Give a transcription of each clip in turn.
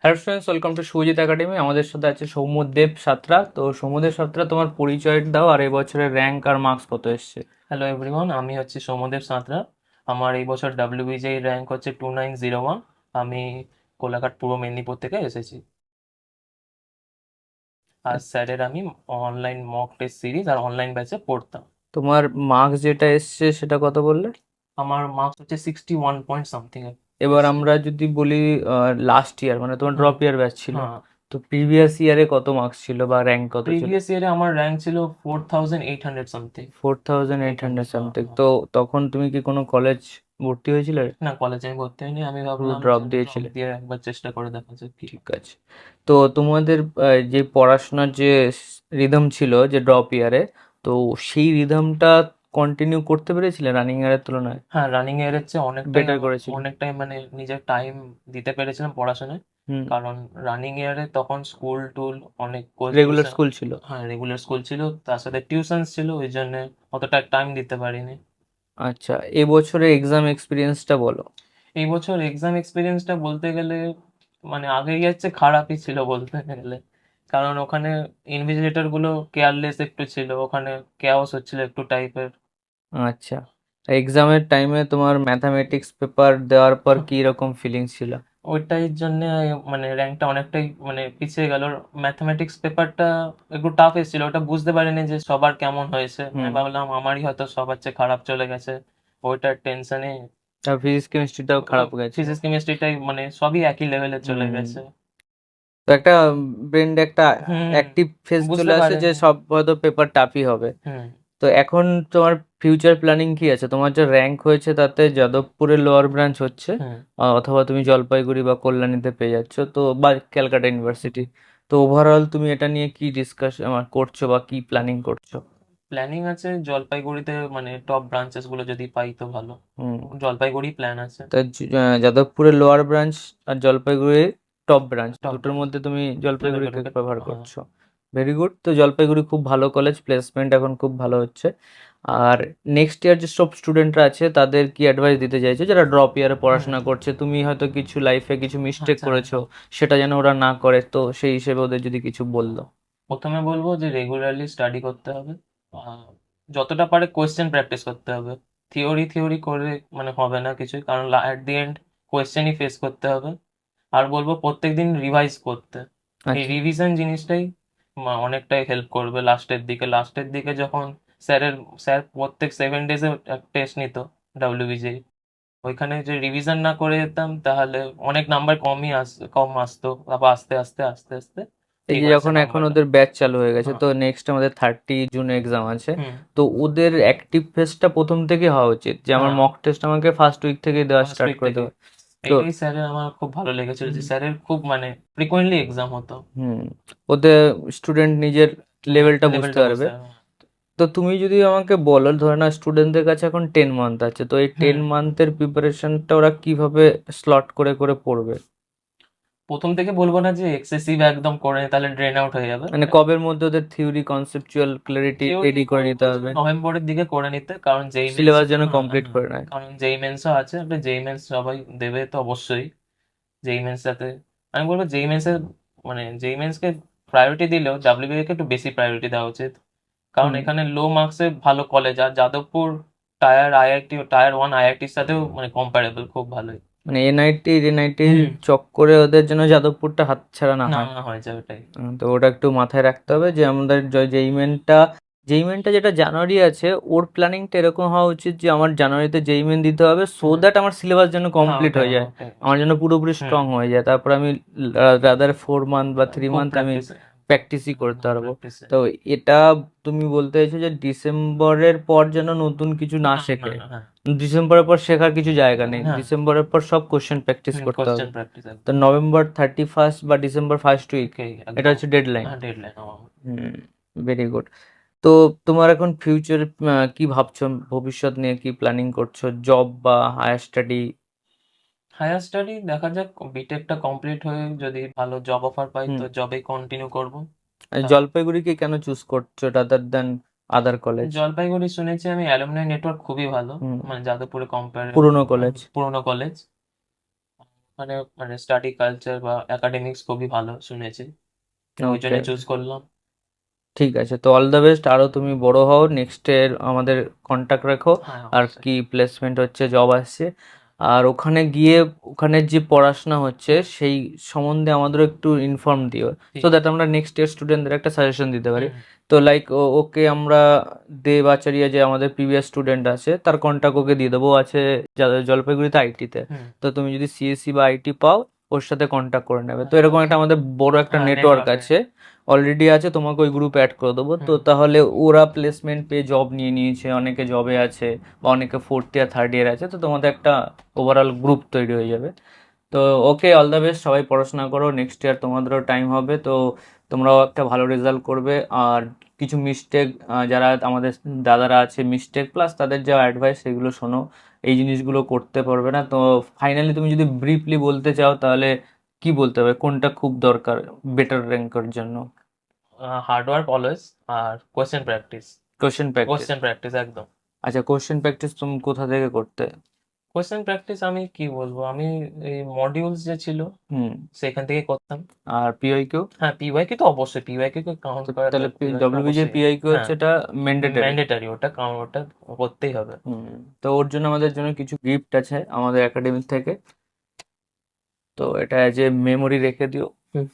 Hello students, welcome to Subhajit academy. আমাদের সাথে আছে সৌম্যদেব সাঁতরা। তো সৌম্যদেব সাঁতরা, তোমার পরিচয় দাও আর এবছরের র্যাঙ্ক আর মার্কস কত এসছে? হ্যালো এভরিওয়ান, আমি হচ্ছি সৌম্যদেব সাঁতরা। আমার এই বছর ডাব্লিউবিজেই র্যাঙ্ক হচ্ছে 2901। আমি কোলাঘাট পূর্ব মেদিনীপুর থেকে এসেছি। আর স্যারের আমি অনলাইন মক টেস্ট সিরিজ আর অনলাইন ব্যাচে পড়তাম। তোমার মার্কস যেটা এসছে সেটা কত বললে? আমার মার্কস হচ্ছে 61 পয়েন্ট সামথিং এবার এসছে। আমরা যদি বলি লাস্ট ইয়ার, মানে তোমার হুম। ড্রপ ইয়ার ব্যাচ ছিল, হ্যাঁ, তো প্রিভিয়াস ইয়ারে কত মার্কস ছিল বা র্যাঙ্ক কত ছিল? প্রিভিয়াস ইয়ারে আমার র্যাঙ্ক ছিল 4800 সামথিং। 4800 হ্যাঁ, সামথিং। হ্যাঁ। তো তখন তুমি কি কোনো কলেজ ভর্তি হয়েছিলে? না, কলেজে আমি ভর্তি হইনি। আমি পুরো ভাবলাম ড্রপ যে ড্রপ দিয়েছিলে? দিয়ে একবার চেষ্টা করে দেখা যাক কি। ঠিক আছে। তো তোমাদের যে পড়াশোনার যে রিদম ছিল যে ড্রপ ইয়ারে, তো সেই রিদমটা কন্টিনিউ করতে পেরেছিলে রানিং ইয়ারের তুলনায়? হ্যাঁ, রানিং এর চেয়ে অনেকটাই বেটার করেছিলে? অনেকটাই মানে নিজের টাইম দিতে পেরেছিলাম পড়াশোনায়। হুম। কারণ রানিং ইয়ারে তখন স্কুল টুল অনেক রেগুলার টিউশন। স্কুল ছিল? হ্যাঁ, রেগুলার স্কুল ছিল, তার সাথে টিউশন ছিল, ওই জন্য অতটা টাইম দিতে পারিনি। আচ্ছা, এবছরে এক্সাম এক্সপিরিয়েন্সটা বলো। এই বছর এক্সাম এক্সপিরিয়েন্সটা বলতে গেলে মানে আগের ইয়ার চেয়ে খারাপই ছিল বলতে গেলে। কারণ ওখানে ইনভিজিলেটর গুলো কেয়ারলেস একটু ছিল, ওখানে কেওস হচ্ছিল একটু টাইপের। আচ্ছা, এক্সামের টাইমে তোমার ম্যাথামেটিক্স পেপার দেওয়ার পর কি রকম ফিলিংস ছিল? ওইটার জন্য মানে র্যাঙ্কটা অনেকটাই মানে পিছিয়ে গেল। ম্যাথমেটিক্স পেপারটা একটু টাফ এসেছিল, ওটা বুঝতে পারিনি যে সবার কেমন হয়েছে। আমি হুম। ভাবলাম আমারই হয়তো সবার চেয়ে খারাপ চলে গেছে, ওইটার টেনশনে। আর ফিজিক্স কেমিস্ট্রিটাও খারাপ গেছে? ফিজিক্স কেমিস্ট্রিটাই মানে সবই একই লেভেলে চলে হুম। গেছে। তো একটা ব্রেন্ডে একটা হুম। অ্যাক্টিভ ফেজ চলে বুঝতে আসে যে পারিনি। সব হয়তো পেপার টাফই হবে। হুম। তো এখন তোমার ফিউচার প্ল্যানিং কি আছে? তোমার যে র্যাঙ্ক হয়েছে তাতে যাদবপুরের লোয়ার ব্রাঞ্চ হচ্ছে, হুম। অথবা তুমি জলপাইগুড়ি বা কল্যাণীতে পেয়ে যাচ্ছ, তো বা ক্যালকাটা ইউনিভার্সিটি। তো ওভারঅল তুমি এটা নিয়ে কি ডিসকাস করছো বা কি প্ল্যানিং করছো? প্ল্যানিং আছে জলপাইগুড়িতে, মানে টপ ব্রাঞ্চেস গুলো যদি পাই তো ভালো। হুম। জলপাইগুড়ি প্ল্যান আছে। তা যাদবপুরের লোয়ার ব্রাঞ্চ আর জলপাইগুড়ির টপ ব্রাঞ্চ, টপ দুটোর ব্রাঞ্চ। মধ্যে তুমি জলপাইগুড়িকে জলপাইগুড়িকে। প্রেফার হ্যাঁ। করছো? Very good. তো জলপাইগুড়ি খুব ভালো কলেজ, প্লেসমেন্ট এখন খুব ভালো হচ্ছে। আর নেক্সট ইয়ার যেসব স্টুডেন্টরা আছে তাদের কি অ্যাডভাইস দিতে চাইছো, যারা ড্রপ ইয়ারে হুম। পড়াশোনা করছে? তুমি হয়তো কিছু লাইফে কিছু মিস্টেক আচ্ছা। করেছো, সেটা যেন ওরা না করে, তো সেই হিসেবে ওদের যদি কিছু বললো। প্রথমে বলবো যে রেগুলারলি স্টাডি করতে হবে। আহ, যতটা পারে কোয়েশ্চেন প্র্যাকটিস করতে হবে। থিওরি থিওরি করে মানে হবে না কিছুই, কারণ অ্যাট দি এন্ড কোয়েশ্চেনই ফেস করতে হবে। আর বলবো প্রত্যেকদিন রিভাইজ করতে। এই আচ্ছা। রিভিশন জিনিসটাই অনেকটাই হেল্প করবে লাস্টের দিকে যখন স্যার প্রত্যেক 7 ডেজে টেস্ট নিত ডাব্লিউবিজে। ওইখানে যে রিভিশন না করে যেতাম তাহলে অনেক নাম্বার কম আসতো, আবার আস্তে আস্তে আস্তে আস্তে এই ঠিক যে হয়েছে যখন এখন নাম্বারটা। ওদের ব্যাচ চালু হয়ে গেছে, হ্যাঁ। তো নেক্সট আমাদের 30 জুন এক্সাম আছে। হুম। তো ওদের অ্যাক্টিভ ফেজটা প্রথম থেকে হওয়া উচিত, যে আমার হ্যাঁ, মক টেস্ট আমাকে ফার্স্ট উইক থেকে দেওয়া ফার্স্ট স্টার্ট উইক করে থেকে। দেওয়া। তো এইটাই স্যারের আমার খুব ভালো লেগেছিল যে স্যারের খুব মানে ফ্রিকোয়েন্টলি এক্সাম হতো। হুম, ওতে স্টুডেন্ট নিজের হুম। লেভেলটা বুঝতে লেভেলটা পারবে। বুঝতে হবে। তো তুমি যদি আমাকে বলো, ধরে না স্টুডেন্টদের কাছে এখন 10 মান্থ আছে, তো এই হুম। 10 মান্থের প্রিপারেশনটা ওরা কিভাবে স্লট করে করে পড়বে? প্রথম থেকে বলবো না যে এক্সেসিভ একদম করে নি, তাহলে ড্রেন আউট হয়ে যাবে। মানে কবের মধ্যে ওদের theory conceptual clarity theory ready করে আমি নিতে বলছি হবে, নভেম্বরের দিকে করে নিতে, কারণ যেই মেন্স। সিলেবাস যেন হ্যাঁ, কমপ্লিট হ্যাঁ। করে নেয়? কারণ যেই মেন্সও আছে, একটা যেই মেন্স সবাই দেবে তো অবশ্যই। যেই মেন্সটাতে আমি বলবো যেই মেন্সের মানে যেই মেন্সকে প্রায়োরিটি দিলেও ডাব্লিউবিএ কে একটু বেশি প্রায়োরিটি দেওয়া উচিত। কারণ হুম। এখানে লো মার্কসে ভালো কলেজ, আর যাদবপুর টায়ার 1 আইআইটির সাথেও মানে কম্পারেবল, খুব ভালোই। মানে এনআইটি হুম। চক্করে ওদের জন্য যাদবপুরটা হাতছাড়া না না, হয়। না হয়ে যায় ওটাই। তো ওটা একটু মাথায় রাখতে হবে যে আমাদের যেই মেনটা যেটা জানুয়ারি আছে, ওর প্ল্যানিংটা এরকম হওয়া উচিত যে আমার জানুয়ারিতে যেই মেন দিতে হবে, সো হুম। দ্যাট আমার সিলেবাস যেন হ্যাঁ, কমপ্লিট ওটাই হয়ে যায়, ওটাই। আমার জন্য পুরোপুরি হুম। স্ট্রং হয়ে যায়, তারপর আমি রাদার 4 মান্থ বা থ্রি খুব মান্থ আমি প্র্যাকটিস। প্র্যাকটিসই করতে হ্যাঁ, পারবো। প্র্যাকটিস। তো এটা তুমি বলতে চাইছো যে ডিসেম্বরের পর যেন নতুন কিছু না না, না, শেখে? না, হ্যাঁ। ডিসেম্বরের পর শেখার কিছু জায়গা নেই, হ্যাঁ। ডিসেম্বরের পর সব কোশ্চেন প্র্যাকটিস করতে হবে। কোশ্চেন প্র্যাকটিস তো একদম। নভেম্বর 31 বা ডিসেম্বর 1 উইক, ওকে, এটা একদম। হচ্ছে ডেডলাইন। হ্যাঁ, ডেডলাইন আমার। হুম। Very good. তো তোমার এখন ফিউচার কি ভাবছো, ভবিষ্যৎ নিয়ে কি প্ল্যানিং করছো, জব বা হায়ার স্টাডি? হায়ার স্টাডি দেখা যাক, বিটেকটা কমপ্লিট হয়ে যদি ভালো জব অফার পাই হুম। তো জবেই কন্টিনিউ করব। আর তা জলপাইগুড়িকে কেন চুজ করছো রাদার দ্যান আদার কলেজ? জলপাইগুড়ি শুনেছি আমি অ্যালুমনাই নেটওয়ার্ক খুবই ভালো, হুম। মানে যাদবপুরে কম্পেয়ার। পুরনো কলেজ। পুরোনো কলেজ। মানে মানে স্টাডি কালচার বা একাডেমিক্স খুবই ভালো শুনেছি, তো ওই জন্য ওকে, চুজ করলাম। ঠিক আছে, তো অল দ্য বেস্ট, আরও তুমি বড় হও, নেক্সট এর আমাদের কন্ট্যাক্ট রাখো। হ্যাঁ, আর অবশ্যই। কি প্লেসমেন্ট হচ্ছে, জব আসছে, আর ওখানে গিয়ে ওখানে যে পড়াশোনা হচ্ছে সেই সম্বন্ধে আমাদের একটু ইনফর্ম দিও, ঠিক সো দ্যাট আছে। আমরা নেক্সট ইয়ার স্টুডেন্টদের একটা সাজেশন দিতে পারি। হুম। তো লাইক ওকে আমরা দেব আচারিয়া যে আমাদের প্রিভিয়াস স্টুডেন্ট আছে তার কন্ট্যাক্ট ওকে দিয়ে দেবো, ও আছে জলপাইগুড়িতে আইটিতে। হুম। তো তুমি যদি সিএসসি বা আইটি পাও, ওর সাথে কন্ট্যাক্ট করে নেবে। তো হ্যাঁ, এরকম একটা আমাদের বড় একটা হ্যাঁ, নেটওয়ার্ক নেটওয়ার্ক। আছে, অলরেডি আছে, তোমাকে ওই গ্রুপে অ্যাড করে দেবো। তো হুম। তাহলে ওরা প্লেসমেন্ট পেয়ে জব নিয়ে নিয়েছে, অনেকে জবে আছে বা অনেকে ফোর্থ ইয়ার থার্ড ইয়ার আছে, তো তোমাদের একটা ওভারঅল গ্রুপ তৈরি হয়ে যাবে। তো ওকে, অল দ্য বেস্ট, সবাই পড়াশোনা করো, নেক্সট ইয়ার তোমাদেরও টাইম হবে, তো তোমরাও একটা ভালো রেজাল্ট করবে। আর কিছু মিস্টেক, যারা আমাদের দাদারা আছে, মিস্টেক প্লাস তাদের যা অ্যাডভাইস সেগুলো শোনো, এই জিনিসগুলো করতে পারবে না। তো ফাইনালি তুমি যদি ব্রিফলি বলতে চাও তাহলে কি বলতে হবে, কোনটা খুব দরকার বেটার র্যাঙ্কের জন্য? হার্ড ওয়ার্ক অলওয়েজ, আর question practice. Question practice. Question practice একদম। আচ্ছা, কোশ্চেন প্র্যাকটিস তুমি কোথা থেকে করতে? কোয়েশ্চেন প্র্যাকটিস আমি কি বলবো, আমি এই মডিউলস যে ছিল হুম। সেখান থেকে করতাম। আর পিওই কিউ? হ্যাঁ, পিওয়াইকে তো অবশ্যই, পিওয়াইকে কে কাউন্ট তো করা তাহলে দরকার ডব্লিউবিজে অবশ্যই। পিআই কিউ হ্যাঁ, হচ্ছে এটা ম্যান্ডেটরি। ম্যান্ডেটারি, ওটা কাউন্ট, ওটা করতেই হবে। হুম। তো ওর জন্য আমাদের জন্য কিছু গিফট আছে আমাদের একাডেমি থেকে, তো এটা অ্যাজ এ মেমোরি রেখে দিও। হুম।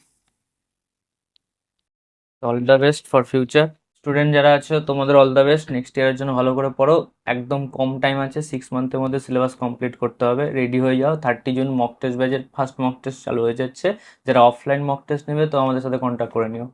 All the best for future. Student যারা আছো তোমাদের অল দ্য বেস্ট, নেক্সট ইয়ারের জন্য ভালো করে পড়ো। একদম কম টাইম আছে, 6 মান্থের মধ্যে সিলেবাস কমপ্লিট করতে হবে, রেডি হয়ে যাও। 30 জুন মক টেস্ট ব্যাচের ফার্স্ট মক টেস্ট চালু হয়ে যাচ্ছে, যারা অফলাইন মক টেস্ট নেবে তো আমাদের সাথে কন্ট্যাক্ট করে নিও।